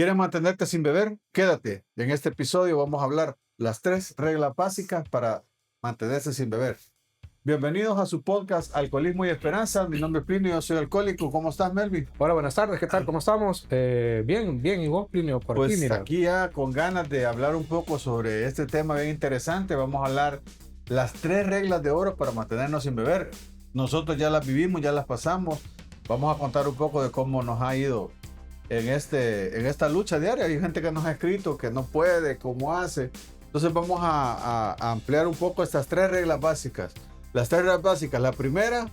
¿Quieres mantenerte sin beber? Quédate. En este episodio vamos a hablar las 3 reglas básicas para mantenerse sin beber. Bienvenidos a su podcast Alcoholismo y Esperanza. Mi nombre es Plinio, yo soy alcohólico. ¿Cómo estás, Melvin? Hola, buenas tardes, ¿qué tal? ¿Cómo estamos? Bien, bien, ¿y vos, Plinio? Por aquí, Pues mira. aquí ya con ganas de hablar un poco sobre este tema bien interesante. Vamos a hablar las 3 reglas de oro para mantenernos sin beber. Nosotros ya las vivimos, ya las pasamos. Vamos a contar un poco de cómo nos ha ido en esta lucha diaria. Hay gente que nos ha escrito que no puede, cómo hace. Entonces vamos a ampliar un poco estas 3 reglas básicas. Las 3 reglas básicas. La primera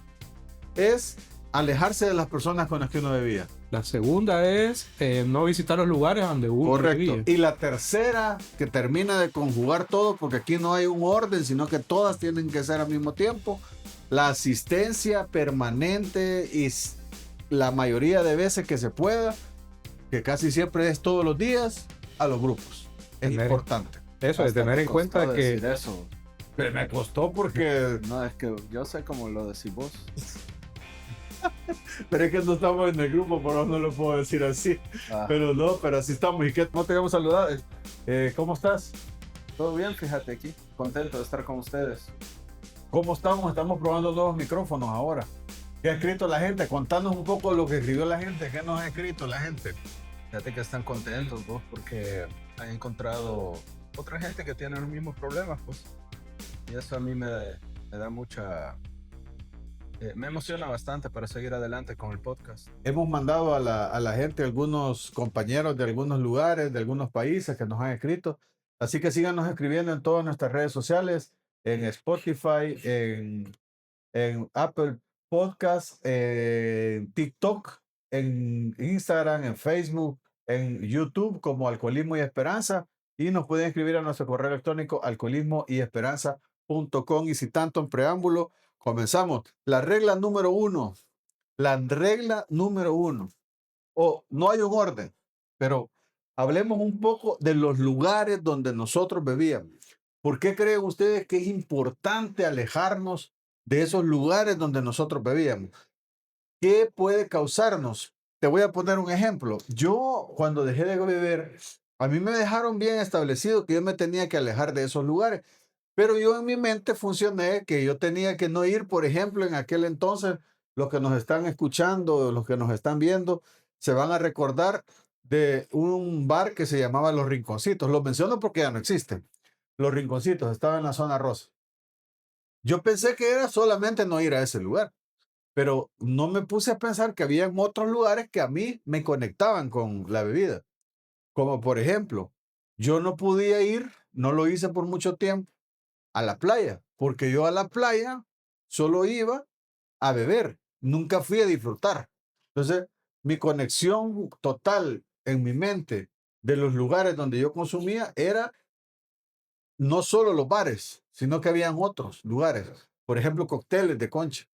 es alejarse de las personas con las que uno bebía. La segunda es no visitar los lugares donde uno Correcto. vivía. Y la tercera, que termina de conjugar todo, porque aquí no hay un orden, sino que todas tienen que ser al mismo tiempo. La asistencia permanente y la mayoría de veces que se pueda, que casi siempre es todos los días, a los grupos. Es importante. Eso, de tener en cuenta que... Eso. Pero me costó porque... No, es que yo sé cómo lo decís vos. Pero es que no estamos en el grupo, por eso no lo puedo decir así. Ah, Pero así estamos. ¿Y qué? No te habíamos saludado. ¿Cómo estás? todo bien, fíjate aquí. Contento de estar con ustedes. ¿Cómo estamos? Estamos probando nuevos micrófonos ahora. ¿Qué ha escrito la gente? Contanos un poco lo que escribió la gente. ¿Qué nos ha escrito la gente? Fíjate que están contentos vos porque han encontrado otra gente que tiene los mismos problemas, pues. Y eso a mí me da mucha... me emociona bastante para seguir adelante con el podcast. Hemos mandado a la gente algunos compañeros de algunos lugares, de algunos países que nos han escrito. Así que síganos escribiendo en todas nuestras redes sociales, en Spotify, en Apple Podcasts, en TikTok, en Instagram, en Facebook, en YouTube como Alcoholismo y Esperanza. Y nos pueden escribir a nuestro correo electrónico alcoholismoyesperanza.com. Y sin tanto en preámbulo, comenzamos. La regla número 1. La regla número 1. No hay un orden, pero hablemos un poco de los lugares donde nosotros bebíamos. ¿Por qué creen ustedes que es importante alejarnos de esos lugares donde nosotros bebíamos? ¿Qué puede causarnos? Te voy a poner un ejemplo. Yo, cuando dejé de beber, a mí me dejaron bien establecido que yo me tenía que alejar de esos lugares, pero yo en mi mente funcioné que yo tenía que no ir, por ejemplo, en aquel entonces, los que nos están escuchando, los que nos están viendo, se van a recordar de un bar que se llamaba Los Rinconcitos. Lo menciono porque ya no existen. Los Rinconcitos, estaba en la zona rosa. Yo pensé que era solamente no ir a ese lugar, pero no me puse a pensar que había otros lugares que a mí me conectaban con la bebida. Como por ejemplo, yo no podía ir, no lo hice por mucho tiempo, a la playa, porque yo a la playa solo iba a beber, nunca fui a disfrutar. Entonces, mi conexión total en mi mente de los lugares donde yo consumía era no solo los bares, sino que habían otros lugares. Por ejemplo, cócteles de concha.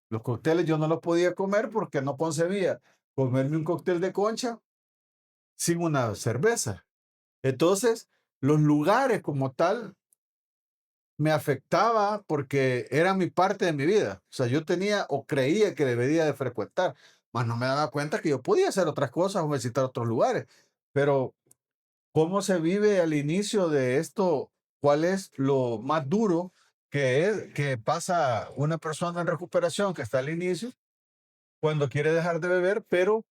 Los cócteles yo no los podía comer porque no concebía comerme un cóctel de concha sin una cerveza. Entonces, los lugares como tal me afectaba porque era mi parte de mi vida. O sea, yo tenía o creía que debería de frecuentar, mas no me daba cuenta que yo podía hacer otras cosas o visitar otros lugares. Pero ¿cómo se vive al inicio de esto? ¿Cuál es lo más duro que pasa una persona en recuperación que está al inicio cuando quiere dejar de beber, pero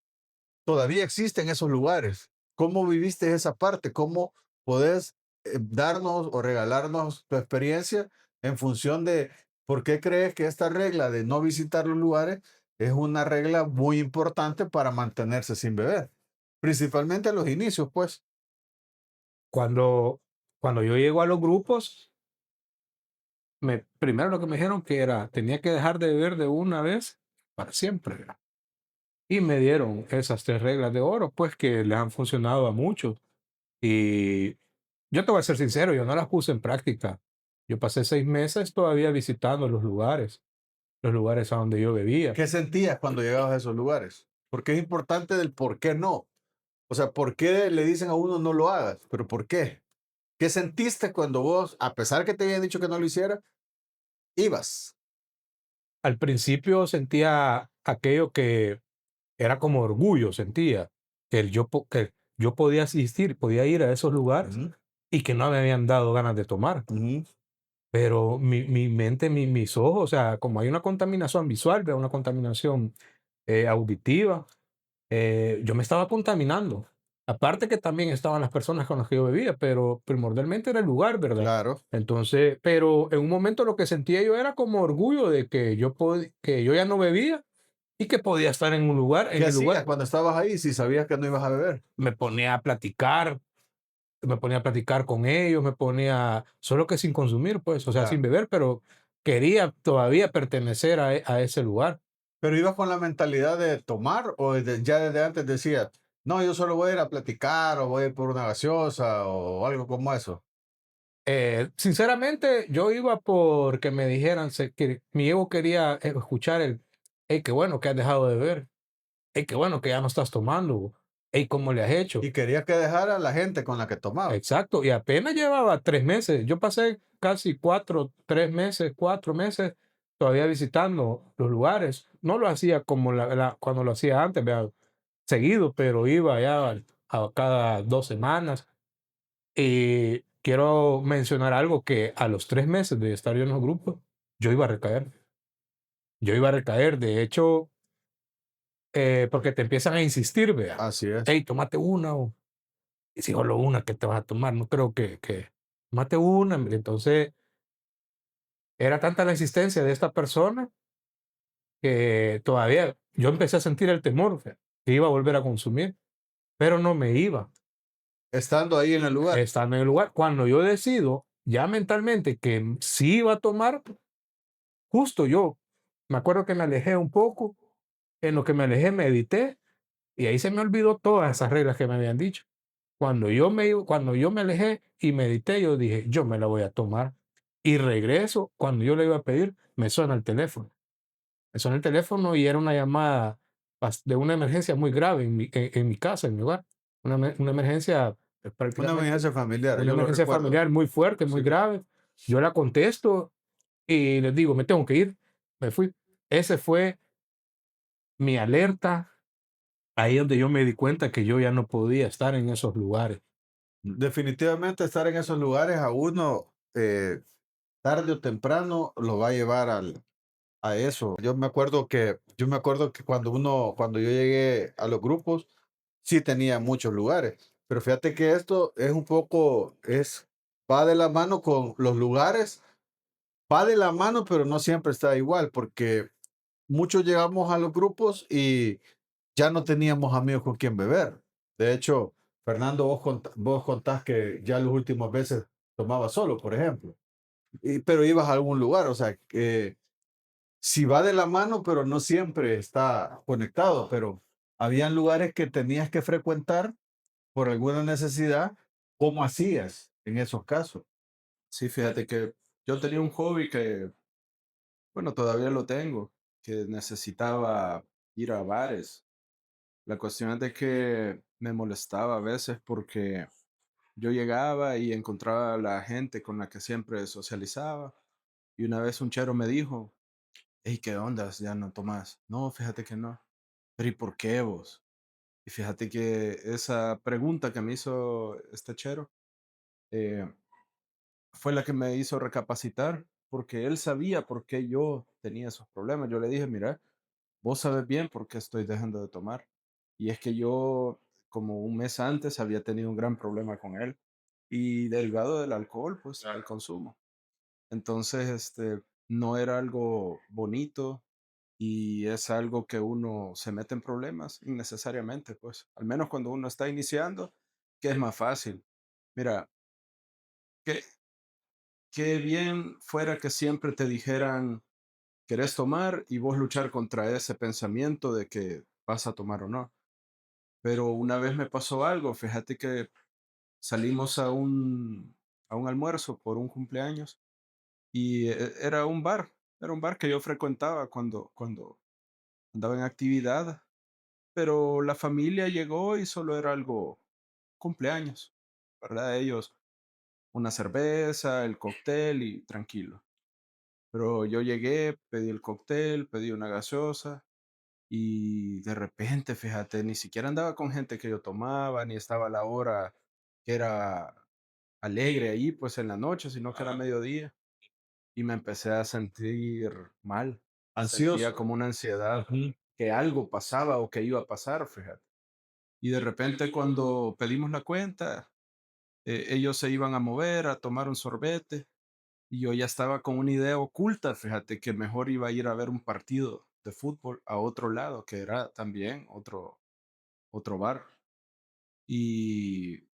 todavía existen esos lugares? ¿Cómo viviste esa parte? ¿Cómo podés darnos o regalarnos tu experiencia en función de por qué crees que esta regla de no visitar los lugares es una regla muy importante para mantenerse sin beber? Principalmente a los inicios, pues. Cuando yo llego a los grupos, primero lo que me dijeron que tenía que dejar de beber de una vez para siempre, ¿verdad? Y me dieron esas 3 reglas de oro, pues que le han funcionado a muchos. Y yo te voy a ser sincero, yo no las puse en práctica. Yo pasé 6 meses todavía visitando los lugares a donde yo bebía. ¿Qué sentías cuando llegabas a esos lugares? Porque es importante del por qué no. O sea, ¿por qué le dicen a uno no lo hagas? ¿Pero por qué? ¿Qué sentiste cuando vos, a pesar que te habían dicho que no lo hiciera, ibas? Al principio sentía aquello que era como orgullo, sentía que yo podía asistir, podía ir a esos lugares Ujú, y que no me habían dado ganas de tomar. ujú. Pero mi mente, mis ojos, o sea, como hay una contaminación visual, veo una contaminación auditiva, yo me estaba contaminando. Aparte que también estaban las personas con las que yo bebía, pero primordialmente era el lugar, ¿verdad? Claro. Entonces, pero en un momento lo que sentía yo era como orgullo de que que yo ya no bebía y que podía estar en un lugar, ¿Qué en el hacías lugar cuando estabas ahí si sabías que no ibas a beber? me ponía a platicar, me ponía a platicar con ellos, me ponía, solo que sin consumir, pues, o sea, sin Claro. beber, pero quería todavía pertenecer a ese lugar. ¿Pero ibas con la mentalidad de tomar o ya desde antes decías, no, yo solo voy a ir a platicar o voy a ir por una gaseosa o algo como eso? Sinceramente, yo iba porque me dijeran, que mi ego quería escuchar hey, qué bueno que has dejado de beber, hey, qué bueno que ya no estás tomando, hey, ¿cómo le has hecho? Y querías que dejara a la gente con la que tomaba. Exacto, y apenas llevaba 3 meses. Yo pasé casi 3 meses, 4 meses todavía visitando los lugares. No lo hacía como cuando lo hacía antes, vea, seguido, pero iba ya a cada 2 semanas. Y quiero mencionar algo que a los 3 meses de estar yo en los grupos, yo iba a recaer. Yo iba a recaer, de hecho, porque te empiezan a insistir, vea. Así es. Hey, tómate una. Y si solo una que te vas a tomar, no creo que tómate una. Entonces, era tanta la insistencia de esta persona que todavía yo empecé a sentir el temor, que iba a volver a consumir, pero no me iba, Estando ahí en el lugar. estando en el lugar. Cuando yo decido ya mentalmente que sí iba a tomar, justo yo, me acuerdo que me alejé un poco, en lo que me alejé medité y ahí se me olvidó todas esas reglas que me habían dicho. Cuando yo me alejé y medité, yo dije, yo me la voy a tomar. Y regreso, cuando yo le iba a pedir, me suena el teléfono. Me suena el teléfono y era una llamada de una emergencia muy grave en mi casa, en mi hogar. Una emergencia Una prácticamente, emergencia familiar, una yo lo emergencia recuerdo. familiar muy fuerte, muy Sí. grave. Yo la contesto y les digo, me tengo que ir. Me fui. Ese fue mi alerta. Ahí donde yo me di cuenta que yo ya no podía estar en esos lugares. Definitivamente estar en esos lugares a uno, tarde o temprano, lo va a llevar a eso. Yo me acuerdo que cuando yo llegué a los grupos, sí tenía muchos lugares. Pero fíjate que esto es un poco, va de la mano con los lugares, va de la mano, pero no siempre está igual, porque muchos llegamos a los grupos y ya no teníamos amigos con quien beber. De hecho, Fernando, vos contás que ya las últimas veces tomabas solo, por ejemplo, pero ibas a algún lugar, o sea, que si va de la mano, pero no siempre está conectado, pero habían lugares que tenías que frecuentar por alguna necesidad. ¿Cómo hacías en esos casos? Sí, fíjate que yo tenía un hobby que, bueno, todavía lo tengo, que necesitaba ir a bares. La cuestión es de que me molestaba a veces porque yo llegaba y encontraba a la gente con la que siempre socializaba. Y una vez un chero me dijo, hey, ¿qué ondas? ¿Ya no tomas? No, fíjate que no. Pero ¿y por qué vos? Y fíjate que esa pregunta que me hizo este chero eh, fue la que me hizo recapacitar, porque él sabía por qué yo tenía esos problemas. Yo le dije, mira, vos sabes bien por qué estoy dejando de tomar. Y es que yo, como un mes antes, había tenido un gran problema con él y derivado del alcohol, pues, al consumo. Entonces, no era algo bonito y es algo que uno se mete en problemas innecesariamente, pues, al menos cuando uno está iniciando, que es más fácil. Mira, qué, qué bien fuera que siempre te dijeran, querés tomar y vos luchar contra ese pensamiento de que vas a tomar o no. Pero una vez me pasó algo, fíjate que salimos a un almuerzo por un cumpleaños y era un bar que yo frecuentaba cuando andaba en actividad, pero la familia llegó y solo era algo cumpleaños, ¿verdad? Ellos una cerveza, el cóctel y tranquilo. Pero yo llegué, pedí el cóctel, pedí una gaseosa Y de repente, fíjate, ni siquiera andaba con gente que yo tomaba, ni estaba a la hora que era alegre ahí, pues en la noche, sino que era mediodía. Y me empecé a sentir mal. Sentía Ansioso. como una ansiedad Ujú. que algo pasaba o que iba a pasar, fíjate. Y de repente cuando pedimos la cuenta, ellos se iban a mover, a tomar un sorbete, y yo ya estaba con una idea oculta, fíjate, que mejor iba a ir a ver un partido de fútbol a otro lado, que era también otro bar. Y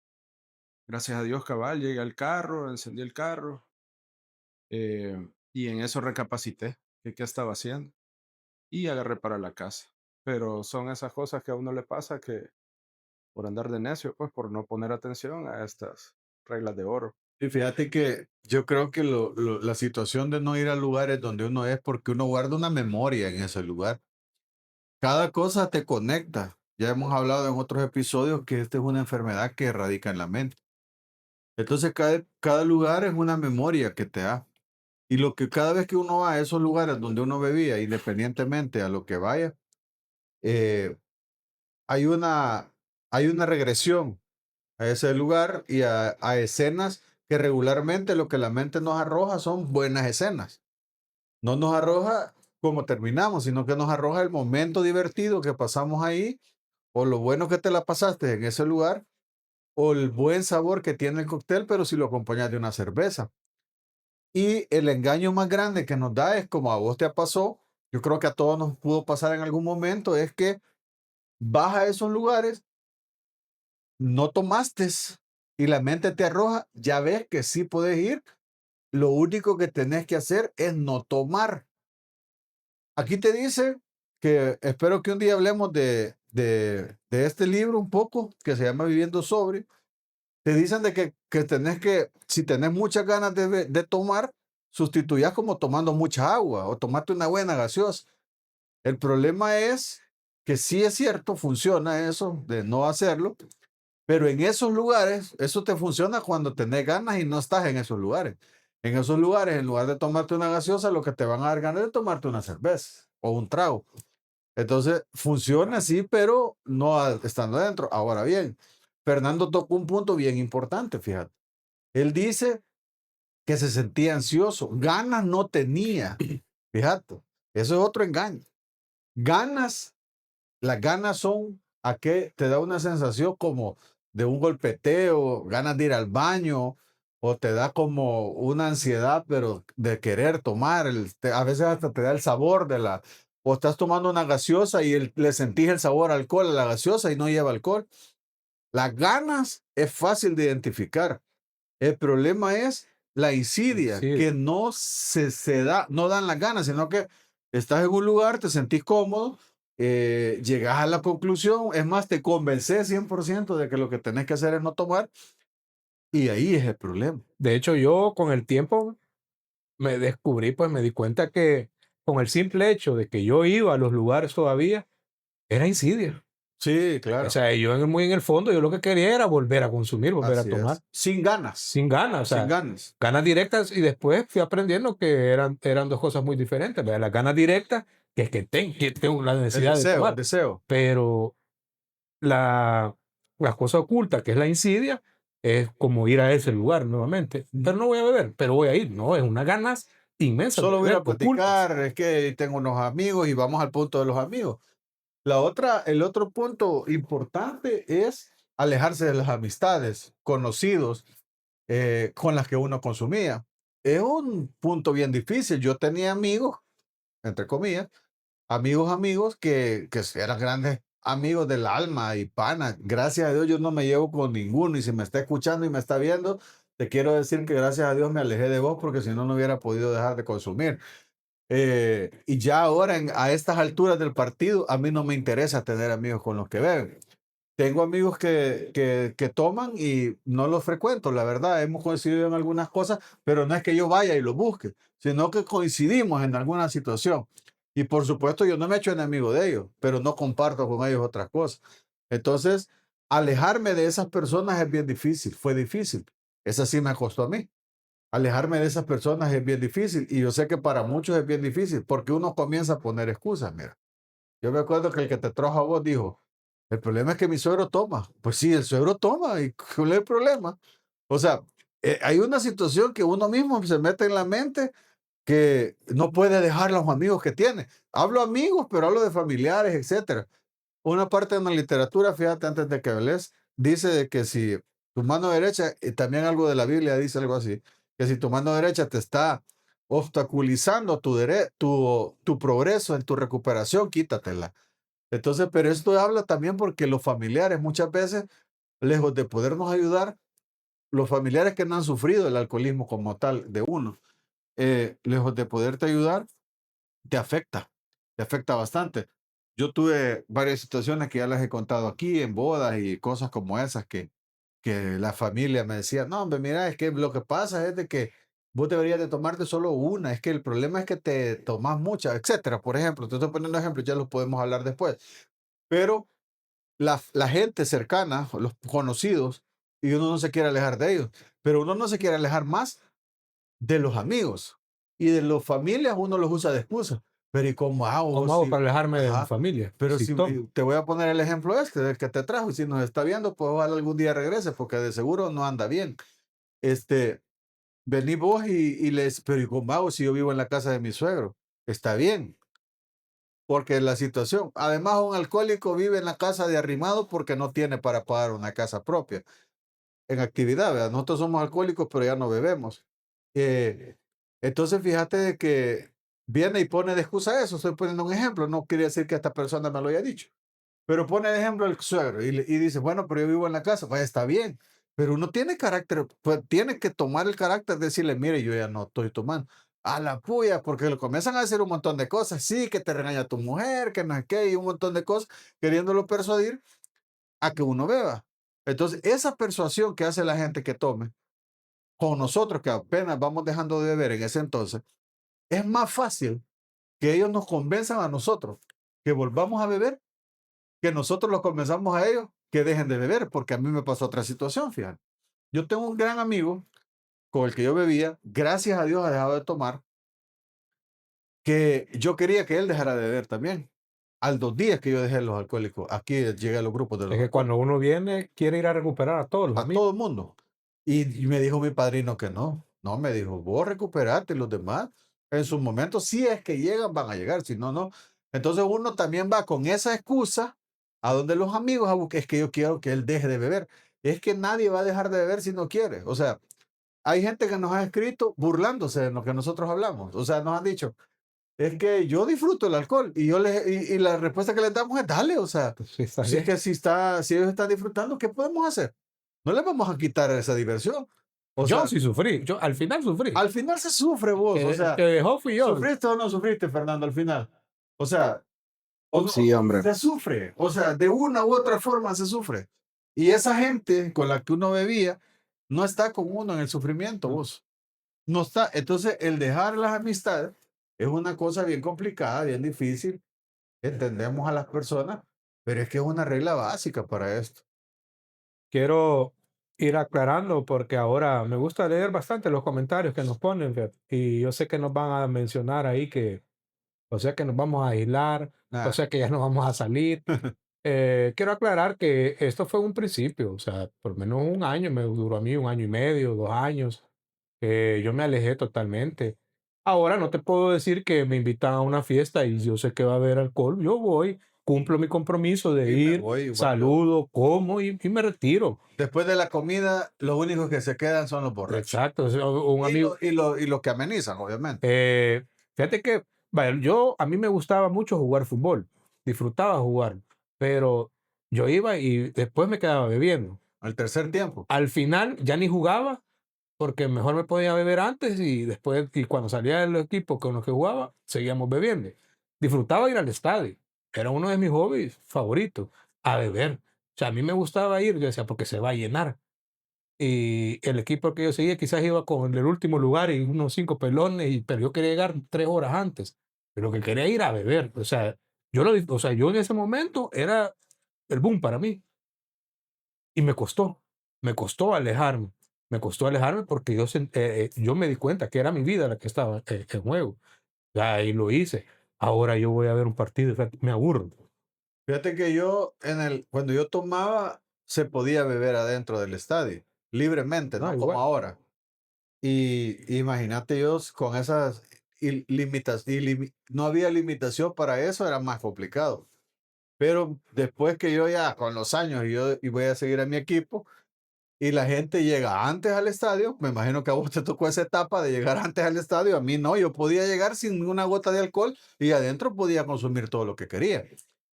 gracias a Dios, cabal, llegué al carro, encendí el carro, y en eso recapacité que qué estaba haciendo y agarré para la casa. Pero son esas cosas que a uno le pasa que por andar de necio, pues por no poner atención a estas reglas de oro. Y fíjate que yo creo que la situación de no ir a lugares donde uno es porque uno guarda una memoria en ese lugar. Cada cosa te conecta. Ya hemos hablado en otros episodios que esta es una enfermedad que radica en la mente. Entonces, cada lugar es una memoria que te da. Y lo que cada vez que uno va a esos lugares donde uno bebía, independientemente a lo que vaya, eh, hay una, hay una regresión a ese lugar y a escenas que regularmente lo que la mente nos arroja son buenas escenas. No nos arroja cómo terminamos, sino que nos arroja el momento divertido que pasamos ahí, o lo bueno que te la pasaste en ese lugar, o el buen sabor que tiene el cóctel, pero si lo acompañas de una cerveza. Y el engaño más grande que nos da es como a vos te pasó, yo creo que a todos nos pudo pasar en algún momento, es que vas a esos lugares, no tomaste y la mente te arroja, ya ves que sí puedes ir, lo único que tenés que hacer es no tomar. Aquí te dice que espero que un día hablemos de este libro un poco, que se llama Viviendo Sobrio. Te dicen de que tenés que, si tenés muchas ganas de tomar, sustituyas como tomando mucha agua o tomarte una buena gaseosa. El problema es que sí es cierto, funciona eso de no hacerlo, pero en esos lugares, eso te funciona cuando tenés ganas y no estás en esos lugares. En esos lugares, en lugar de tomarte una gaseosa, lo que te van a dar ganas es de tomarte una cerveza o un trago. Entonces, funciona así, pero no estando dentro. Ahora bien, Fernando tocó un punto bien importante, fíjate. Él dice que se sentía ansioso, ganas no tenía, fíjate, eso es otro engaño. Ganas, las ganas son a que te da una sensación como de un golpeteo, ganas de ir al baño, o te da como una ansiedad, pero de querer tomar, a veces hasta te da el sabor o estás tomando una gaseosa y le sentís el sabor a alcohol a la gaseosa y no lleva alcohol. Las ganas es fácil de identificar. El problema es la insidia, Sí, que no dan las ganas, sino que estás en un lugar, te sentís cómodo, llegas a la conclusión, es más, te convences 100% de que lo que tenés que hacer es no tomar, y ahí es el problema. de hecho, yo con el tiempo me descubrí, pues me di cuenta que con el simple hecho de que yo iba a los lugares todavía, era insidia. Sí, O claro, sea, muy en el fondo, yo lo que quería era volver a consumir, volver a así tomar, es. Sin ganas, sin ganas, o sin sea, ganas. ganas directas y después fui aprendiendo que eran dos cosas muy diferentes, ¿verdad? Las ganas directas, que es que tengo la necesidad de El tomar, deseo. pero la, la cosa oculta, que es la insidia, es como ir a ese lugar nuevamente. Pero no voy a beber, pero voy a ir. No, es unas ganas inmensas de Solo voy a ir beber, a ocultas. platicar, es que tengo unos amigos y vamos al punto de los amigos. El otro punto importante es alejarse de las amistades, conocidos, con las que uno consumía. Es un punto bien difícil. Yo tenía amigos, entre comillas, amigos que eran grandes amigos del alma y pana. Gracias a Dios yo no me llevo con ninguno y si me está escuchando y me está viendo, te quiero decir que gracias a Dios me alejé de vos porque si no, no hubiera podido dejar de consumir. Y ya ahora, a estas alturas del partido, a mí no me interesa tener amigos con los que beben. Tengo amigos que toman y no los frecuento, la verdad, hemos coincidido en algunas cosas, pero no es que yo vaya y los busque, sino que coincidimos en alguna situación. Y por supuesto, yo no me he hecho enemigo de ellos, pero no comparto con ellos otras cosas. Entonces, alejarme de esas personas es bien difícil, fue difícil. Esa sí me costó a mí. Alejarme de esas personas es bien difícil y yo sé que para muchos es bien difícil porque uno comienza a poner excusas, mira. Yo me acuerdo que el que te trajo a vos dijo, el problema es que mi suegro toma. Pues sí, el suegro toma, ¿y cuál es el problema? O sea, hay una situación que uno mismo se mete en la mente que no puede dejar los amigos que tiene. Hablo amigos, pero hablo de familiares, etcétera. Una parte de la literatura, fíjate, antes de que hables, dice de que si tu mano derecha, y también algo de la Biblia dice algo así, que si tu mano derecha te está obstaculizando tu progreso en tu recuperación, quítatela. Entonces, pero esto habla también porque los familiares muchas veces, lejos de podernos ayudar, los familiares que no han sufrido el alcoholismo como tal de uno, lejos de poderte ayudar, te afecta bastante. Yo tuve varias situaciones que ya las he contado aquí en bodas y cosas como esas que la familia me decía, no, hombre, mira, es que lo que pasa es de que vos deberías de tomarte solo una, es que el problema es que te tomas muchas, etcétera. Por ejemplo, te estoy poniendo ejemplos, ya los podemos hablar después. Pero la gente cercana, los conocidos, y uno no se quiere alejar de ellos, pero uno no se quiere alejar más de los amigos y de las familias uno los usa de excusa. Pero ¿y cómo hago? ¿Cómo hago Si, para alejarme de mi ajá, familia? pero Si si tomo. te voy a poner el ejemplo este del que te trajo y si nos está viendo, pues ojalá algún día regrese porque de seguro no anda bien. Este, vení vos y les, pero ¿y cómo hago si yo vivo en la casa de mi suegro? Está bien, porque la situación, además un alcohólico vive en la casa de arrimado porque no tiene para pagar una casa propia en actividad, ¿verdad? Nosotros somos alcohólicos, pero ya no bebemos. Eh, entonces, fíjate de que viene y pone de excusa eso. Estoy poniendo un ejemplo. No quiere decir que esta persona me lo haya dicho. Pero pone de ejemplo el suegro y dice, bueno, pero yo vivo en la casa. Pues está bien. Pero uno tiene carácter, pues tiene que tomar el carácter de decirle, mire, yo ya no estoy tomando. A la puya, porque le comienzan a hacer un montón de cosas. Sí, que te regaña tu mujer, que no es qué, y un montón de cosas, queriéndolo persuadir a que uno beba. Entonces, esa persuasión que hace la gente que tome, con nosotros que apenas vamos dejando de beber en ese entonces, es más fácil que ellos nos convenzan a nosotros que volvamos a beber, que nosotros los convenzamos a ellos que dejen de beber, porque a mí me pasó otra situación, fíjate. Yo tengo un gran amigo con el que yo bebía, gracias a Dios ha dejado de tomar, que yo quería que él dejara de beber también. Al 2 días que yo dejé los alcohólicos, aquí llegué a los grupos de Es los que alcohólicos. cuando uno viene, quiere ir a recuperar a todos los A amigos. todo el mundo. Y me dijo mi padrino que no. No, me dijo, vos recuperate, los demás en su momento, si es que llegan, van a llegar, si no, no. Entonces uno también va con esa excusa a donde los amigos a buscar, es que yo quiero que él deje de beber. Es que nadie va a dejar de beber si no quiere. O sea, hay gente que nos ha escrito burlándose de lo que nosotros hablamos. O sea, nos han dicho, es que yo disfruto el alcohol y la respuesta que les damos es dale, o sea, Sí, está si es bien. que si ellos están disfrutando, ¿qué podemos hacer? No les vamos a quitar esa diversión. O Yo sea, sí sufrí. Yo al final sufrí. al final se sufre vos, o Que sea, dejó fui yo. ¿sufriste o no sufriste, Fernando, al final? O sea, o no, Sí, hombre. se sufre, o sea, de una u otra forma se sufre. Y esa gente con la que uno bebía no está con uno en el sufrimiento, vos. No está. Entonces, el dejar las amistades es una cosa bien complicada, bien difícil. Entendemos a las personas, pero es que es una regla básica para esto. Quiero ir aclarando porque ahora me gusta leer bastante los comentarios que nos ponen, fíjate, y yo sé que nos van a mencionar ahí que, o sea, que nos vamos a aislar, o Ah, sea, que ya no vamos a salir. Quiero aclarar que esto fue un principio, o sea, por lo menos un año, me duró a mí 1 año y medio, 2 años, que yo me alejé totalmente. Ahora no te puedo decir que me invitan a una fiesta y yo sé que va a haber alcohol, yo voy, cumplo mi compromiso de y me ir, voy igual yo. saludo, como y me retiro. Después de la comida, los únicos que se quedan son los borrachos. Exacto, o sea, un amigo. Y lo que amenizan, obviamente. Fíjate que, vaya, a mí me gustaba mucho jugar fútbol, disfrutaba jugar, pero yo iba y después me quedaba bebiendo. Al tercer tiempo. Al final ya ni jugaba porque mejor me podía beber antes y después, y cuando salía del equipo con los que jugaba, seguíamos bebiendo. Disfrutaba ir al estadio, era uno de mis hobbies favoritos, a beber. O sea, a mí me gustaba ir, yo decía, porque se va a llenar. Y el equipo que yo seguía quizás iba con el último lugar y unos 5 pelones, pero yo quería llegar 3 horas antes. Pero lo que quería ir a beber. O sea, o sea, yo en ese momento era el boom para mí. Y me costó alejarme. Me costó alejarme porque yo me di cuenta que era mi vida la que estaba en juego. Ya, y lo hice. Ahora yo voy a ver un partido y fíjate, me aburro. Fíjate que yo, cuando yo tomaba, se podía beber adentro del estadio, libremente, No, no como igual. ahora. Y imagínate yo con esas limitas, no había limitación para eso, era más complicado. Pero después que yo ya con los años y voy a seguir a mi equipo y la gente llega antes al estadio, me imagino que a vos te tocó esa etapa de llegar antes al estadio, a mí no, yo podía llegar sin una gota de alcohol y adentro podía consumir todo lo que quería.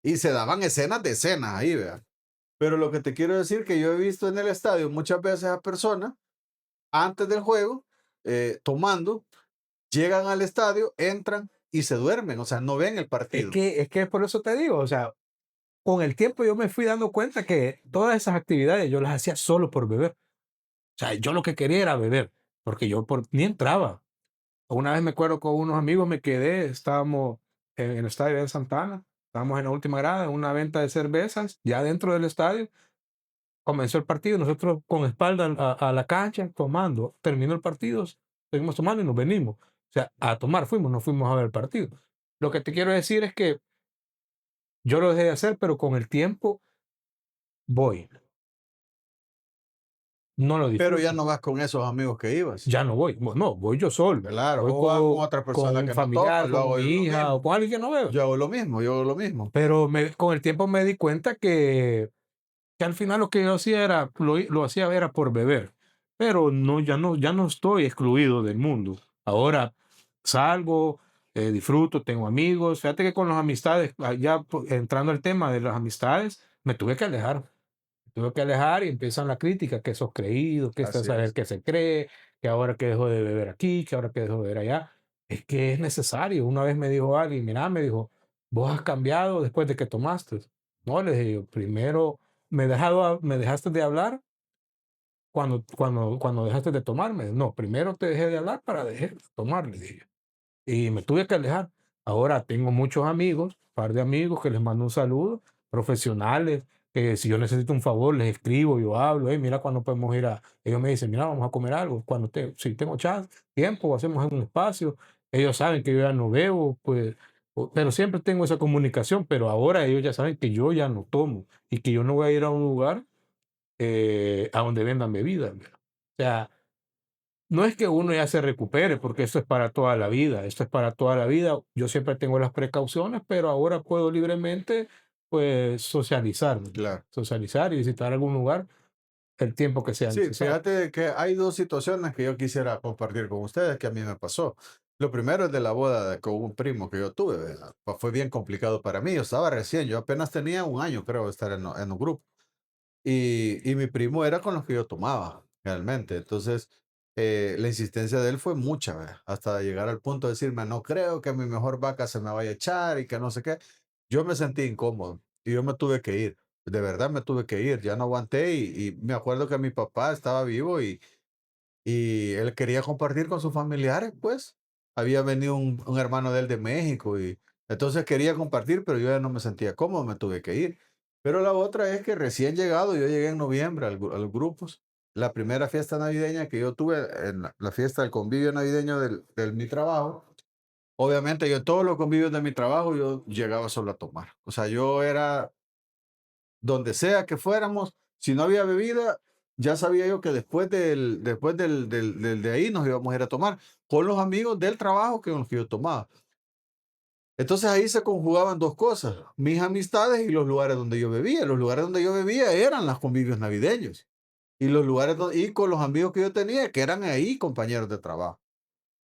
Y se daban escenas de escenas ahí, vea. Pero lo que te quiero decir que yo he visto en el estadio muchas veces a personas antes del juego tomando, llegan al estadio, entran y se duermen, o sea, no ven el partido. Es que por eso te digo, o sea, con el tiempo yo me fui dando cuenta que todas esas actividades yo las hacía solo por beber. O sea, yo lo que quería era beber, porque yo ni entraba. Una vez me acuerdo con unos amigos, me quedé, estábamos en el estadio de Santana, estábamos en la última grada, en una venta de cervezas, ya dentro del estadio, comenzó el partido, nosotros con espalda a la cancha, tomando, terminó el partido, seguimos tomando y nos venimos. O sea, a tomar fuimos, no fuimos a ver el partido. Lo que te quiero decir es que yo lo dejé de hacer, pero con el tiempo voy, no lo Pero ya disfruto. no vas con esos amigos que ibas. Ya no voy, no, voy yo solo, Claro, voy o vas con otra con persona un que no toma, familiar, lo con hago mi yo lo hija o mismo. con alguien que no veo. Yo hago lo mismo, yo hago lo mismo. Pero con el tiempo me di cuenta que al final lo que yo hacía era, lo hacía era por beber. Pero no, ya no estoy excluido del mundo. Ahora salgo, disfruto, tengo amigos. Fíjate que con las amistades, ya entrando al tema de las amistades, me tuve que alejar. Tuve que alejar y empiezan la crítica, que sos creído, que estás Así a saber es. qué se cree, que ahora que dejo de beber aquí, que ahora que dejo de beber allá. Es que es necesario. Una vez me dijo alguien, mira, me dijo, vos has cambiado después de que tomaste. No, le dije yo, primero me dejaste de hablar cuando dejaste de tomarme. No, primero te dejé de hablar para dejar de tomar, le dije. Y me tuve que alejar. Ahora tengo muchos amigos, un par de amigos que les mando un saludo, profesionales, que si yo necesito un favor les escribo, yo hablo, mira cuando podemos ir a, ellos me dicen, mira, vamos a comer algo, cuando si tengo chance, tiempo, hacemos en un espacio, ellos saben que yo ya no bebo, pues, pero siempre tengo esa comunicación, pero ahora ellos ya saben que yo ya no tomo y que yo no voy a ir a un lugar a donde vendan bebidas. ¿Verdad? O sea, no es que uno ya se recupere, porque esto es para toda la vida, esto es para toda la vida. Yo siempre tengo las precauciones, pero ahora puedo libremente, pues, socializar, ¿no? Claro. Socializar y visitar algún lugar el tiempo que sea Sí, necesario. fíjate que hay dos situaciones que yo quisiera compartir con ustedes que a mí me pasó. Lo primero es de la boda con un primo que yo tuve, ¿verdad? Fue bien complicado para mí. Yo estaba recién, yo apenas tenía un año, creo, de estar en un grupo. Y mi primo era con los que yo tomaba, realmente. Entonces, la insistencia de él fue mucha, ¿verdad? Hasta llegar al punto de decirme, no creo que mi mejor vaca se me vaya a echar y que no sé qué. Yo me sentí incómodo y yo me tuve que ir. De verdad me tuve que ir, ya no aguanté y me acuerdo que mi papá estaba vivo y él quería compartir con sus familiares, pues. Había venido un hermano de él de México y entonces quería compartir, pero yo ya no me sentía cómodo, me tuve que ir. Pero la otra es que recién llegado, yo llegué en noviembre a los grupos. La primera fiesta navideña que yo tuve, en la fiesta del convivio navideño del mi trabajo, obviamente yo en todos los convivios de mi trabajo yo llegaba solo a tomar. O sea, yo era donde sea que fuéramos, si no había bebida, ya sabía yo que después de ahí nos íbamos a ir a tomar con los amigos del trabajo que con los que yo tomaba. Entonces ahí se conjugaban dos cosas, mis amistades y los lugares donde yo bebía. Los lugares donde yo bebía eran los convivios navideños y los lugares y con los amigos que yo tenía que eran ahí compañeros de trabajo.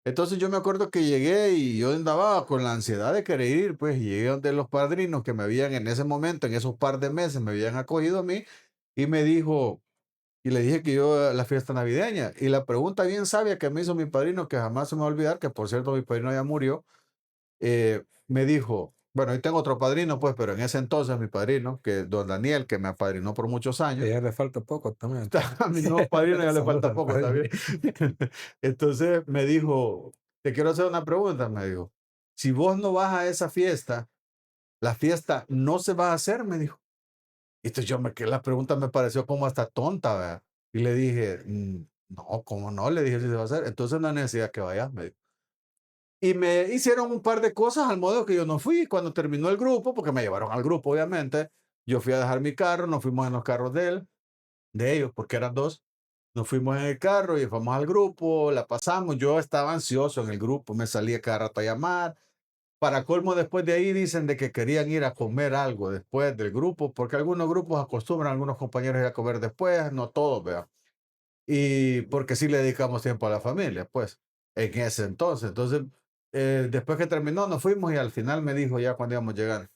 Entonces yo me acuerdo que llegué y yo andaba con la ansiedad de querer ir, pues y llegué donde los padrinos que me habían en ese momento, en esos par de meses, me habían acogido a mí y me dijo, y le dije que yo a la fiesta navideña. Y la pregunta bien sabia que me hizo mi padrino, que jamás se me va a olvidar, que por cierto mi padrino ya murió, me dijo, bueno, hoy tengo otro padrino, pues, pero en ese entonces mi padrino, que don Daniel, que me apadrinó por muchos años, Ya le falta poco también. a mi nuevo padrino ya le Saludos falta al poco padre. también. Entonces me dijo, te quiero hacer una pregunta, me dijo. Si vos no vas a esa fiesta, la fiesta no se va a hacer, me dijo. Y entonces que la pregunta me pareció como hasta tonta, ¿verdad? Y le dije, no, ¿cómo no? Le dije si se va a hacer. Entonces no hay necesidad que vayas, me dijo. Y me hicieron un par de cosas al modo que yo no fui. Cuando terminó el grupo, porque me llevaron al grupo, obviamente, yo fui a dejar mi carro, nos fuimos en los carros de ellos, porque eran dos. Nos fuimos en el carro y fuimos al grupo, la pasamos. Yo estaba ansioso en el grupo, me salía cada rato a llamar. Para colmo, después de ahí dicen de que querían ir a comer algo después del grupo, porque algunos grupos acostumbran a algunos compañeros ir a comer después, no todos, vea. Y porque sí le dedicamos tiempo a la familia, pues, en ese entonces. Entonces, después que terminó, nos fuimos y al final me dijo ya cuando íbamos a llegar,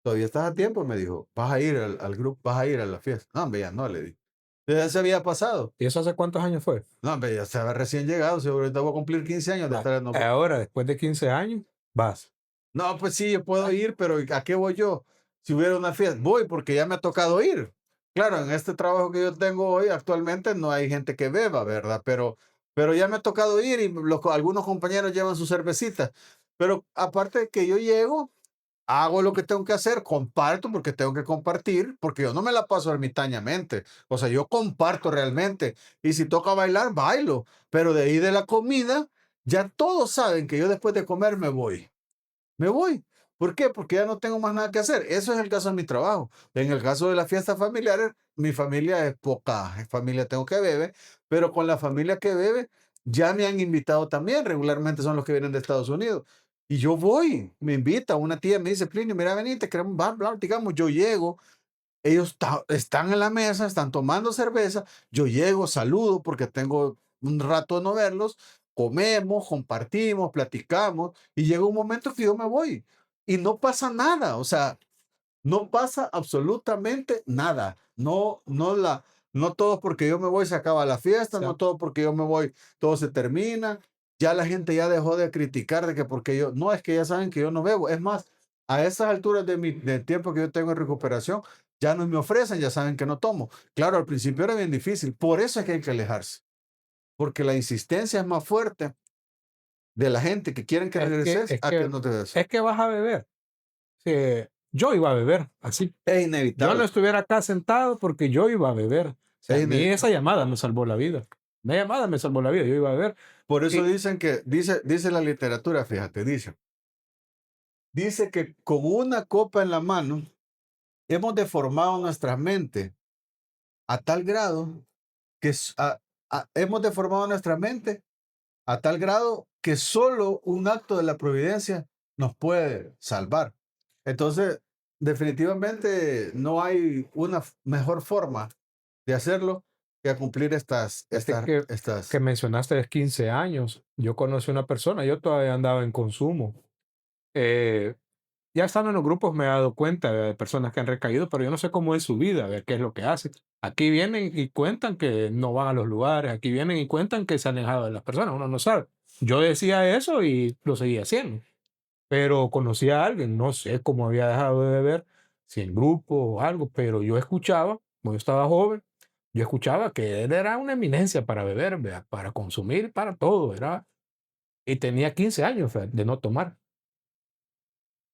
¿todavía estás a tiempo? Me dijo, ¿vas a ir al grupo? ¿Vas a ir a la fiesta? No, hombre, ya no, le di. Ya se había pasado. ¿Y eso hace cuántos años fue? No, hombre, ya se había recién llegado. Si ahorita voy a cumplir 15 años de Ah, estar en los... ahora, después de 15 años, vas. No, pues sí, yo puedo ir, pero ¿a qué voy yo? Si hubiera una fiesta, voy porque ya me ha tocado ir. Claro, en este trabajo que yo tengo hoy actualmente no hay gente que beba, ¿verdad? Pero ya me ha tocado ir y algunos compañeros llevan su cervecita. Pero aparte de que yo llego, hago lo que tengo que hacer, comparto porque tengo que compartir, porque yo no me la paso ermitañamente. O sea, yo comparto realmente. Y si toca bailar, bailo. Pero de ahí de la comida, ya todos saben que yo después de comer me voy. Me voy. ¿Por qué? Porque ya no tengo más nada que hacer. Eso es el caso de mi trabajo. En el caso de las fiestas familiares, mi familia es poca familia tengo que bebe, pero con la familia que bebe ya me han invitado también. Regularmente son los que vienen de Estados Unidos. Y yo voy, me invita, una tía me dice, Plinio, mira, venite, queremos, digamos, yo llego, ellos están en la mesa, están tomando cerveza, yo llego, saludo porque tengo un rato de no verlos, comemos, compartimos, platicamos y llega un momento que yo me voy y no pasa nada, o sea, no pasa absolutamente nada. No todo porque yo me voy se acaba la fiesta, no sea, todo porque yo me voy todo se termina. Ya la gente ya dejó de criticar de que porque yo, no, es que ya saben que yo no bebo. Es más, a esas alturas del tiempo que yo tengo en recuperación, ya no me ofrecen, ya saben que no tomo. Claro, al principio era bien difícil, por eso es que hay que alejarse, porque la insistencia es más fuerte de la gente que quieren que es que, regreses es a que que, no te des. es que vas a beber. Sí, yo iba a beber, así. Es Yo no inevitable, estuviera acá sentado porque yo iba a beber. O sea, es a mí inevitable. esa llamada me salvó la vida. Una llamada me salvó la vida, yo iba a beber. Por eso Y dicen que, dice la literatura, fíjate, dice que con una copa en la mano hemos deformado nuestra mente a tal grado que hemos deformado nuestra mente a tal grado que solo un acto de la providencia nos puede salvar. Entonces, definitivamente no hay una mejor forma de hacerlo que a cumplir fíjate que estas. mencionaste de 15 años. Yo conocí una persona, yo todavía andaba en consumo. Eh, ya estando en los grupos me he dado cuenta de personas que han recaído, pero yo no sé cómo es su vida, ver qué es lo que hacen. Aquí vienen y cuentan que no van a los lugares, aquí vienen y cuentan que se han alejado de las personas, uno no sabe. Yo decía eso y lo seguía haciendo, pero conocí a alguien, no sé cómo había dejado de beber, si en grupo o algo, pero yo escuchaba, cuando yo estaba joven, yo escuchaba que él era una eminencia para beber, vea, para consumir, para todo, era, y tenía 15 años de no tomar.